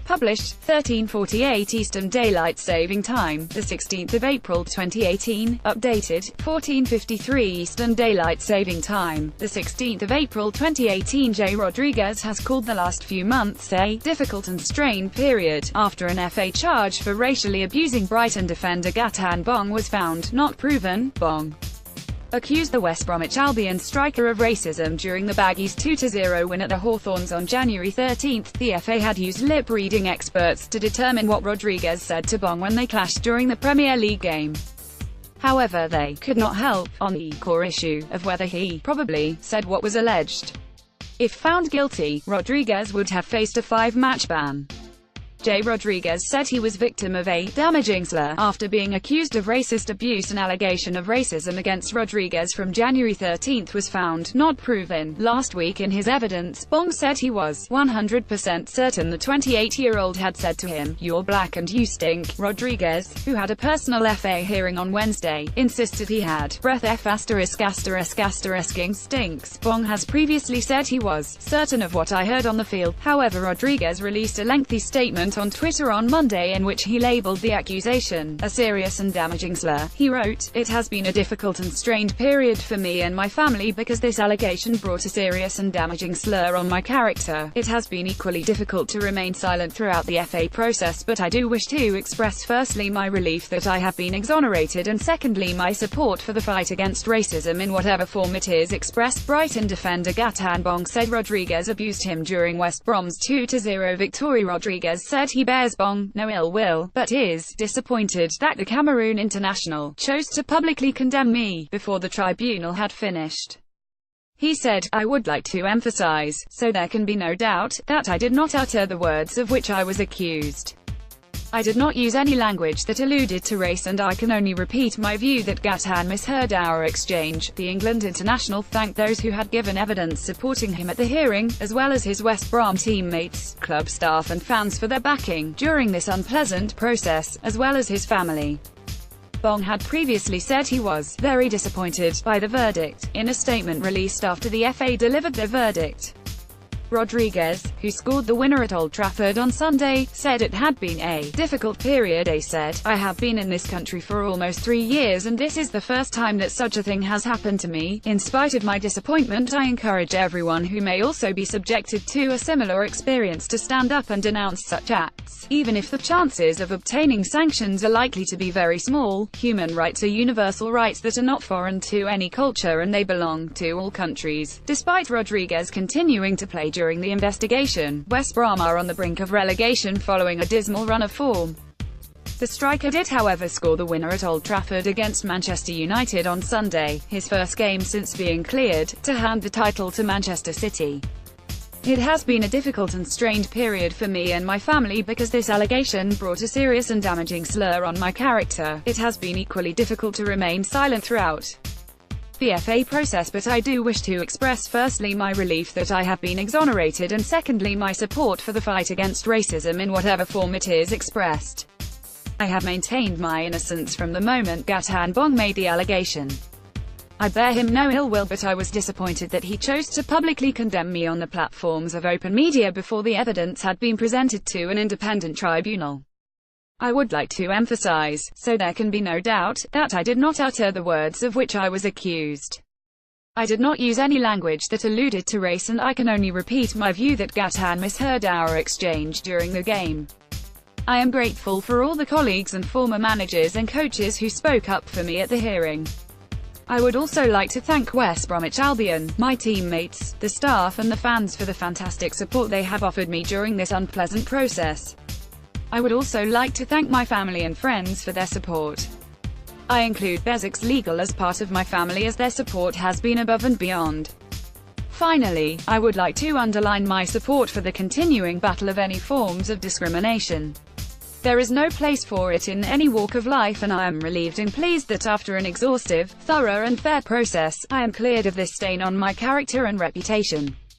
Published, 13:48 Eastern Daylight Saving Time, the 16th of April 2018. Updated, 14:53 Eastern Daylight Saving Time, the 16th of April 2018. Jay Rodriguez has called the last few months a difficult and strained period, after an FA charge for racially abusing Brighton defender Gatan Bong was found not proven. Bong accused the West Bromwich Albion striker of racism during the Baggies' 2-0 win at the Hawthorns on January 13. The FA had used lip-reading experts to determine what Rodriguez said to Bong when they clashed during the Premier League game. However, they could not help, on the core issue, of whether he probably said what was alleged. If found guilty, Rodriguez would have faced a 5-match ban. Jay Rodriguez said he was victim of a damaging slur after being accused of racist abuse. An allegation of racism against Rodriguez from January 13 was found not proven. Last week in his evidence, Bong said he was 100% certain the 28-year-old had said to him, "You're black and you stink." Rodriguez, who had a personal FA hearing on Wednesday, insisted he had breath ********ing stinks. Bong has previously said he was certain of what I heard on the field. However, Rodriguez released a lengthy statement on Twitter on Monday in which he labeled the accusation a serious and damaging slur. He wrote, "It has been a difficult and strained period for me and my family because this allegation brought a serious and damaging slur on my character. It has been equally difficult to remain silent throughout the FA process, but I do wish to express firstly my relief that I have been exonerated and secondly my support for the fight against racism in whatever form it is expressed." Brighton defender Gatan Bong said Rodriguez abused him during West Brom's 2-0 victory. Rodriguez said he bears Bong no ill will, but is disappointed that the Cameroon international chose to publicly condemn me before the tribunal had finished. He said, "I would like to emphasize, so there can be no doubt, that I did not utter the words of which I was accused. I did not use any language that alluded to race and I can only repeat my view that Gatan misheard our exchange." The England international thanked those who had given evidence supporting him at the hearing, as well as his West Brom teammates, club staff and fans for their backing during this unpleasant process, as well as his family. Bong had previously said he was very disappointed by the verdict, in a statement released after the FA delivered their verdict. Rodriguez, who scored the winner at Old Trafford on Sunday, said it had been a difficult period. He said, "I have been in this country for almost 3 years and this is the first time that such a thing has happened to me. In spite of my disappointment, I encourage everyone who may also be subjected to a similar experience to stand up and denounce such acts, even if the chances of obtaining sanctions are likely to be very small. Human rights are universal rights that are not foreign to any culture and they belong to all countries." Despite Rodriguez continuing to play during the investigation, West Brom are on the brink of relegation following a dismal run of form. The striker did however score the winner at Old Trafford against Manchester United on Sunday, his first game since being cleared to hand the title to Manchester City. "It has been a difficult and strained period for me and my family because this allegation brought a serious and damaging slur on my character. It has been equally difficult to remain silent throughout the FA process, but I do wish to express firstly my relief that I have been exonerated and secondly my support for the fight against racism in whatever form it is expressed. I have maintained my innocence from the moment Gatan Bong made the allegation. I bear him no ill will, but I was disappointed that he chose to publicly condemn me on the platforms of open media before the evidence had been presented to an independent tribunal. I would like to emphasize, so there can be no doubt, that I did not utter the words of which I was accused. I did not use any language that alluded to race and I can only repeat my view that Gatan misheard our exchange during the game. I am grateful for all the colleagues and former managers and coaches who spoke up for me at the hearing. I would also like to thank West Bromwich Albion, my teammates, the staff and the fans for the fantastic support they have offered me during this unpleasant process. I would also like to thank my family and friends for their support. I include Bezek's Legal as part of my family as their support has been above and beyond. Finally, I would like to underline my support for the continuing battle of any forms of discrimination. There is no place for it in any walk of life and I am relieved and pleased that after an exhaustive, thorough and fair process, I am cleared of this stain on my character and reputation.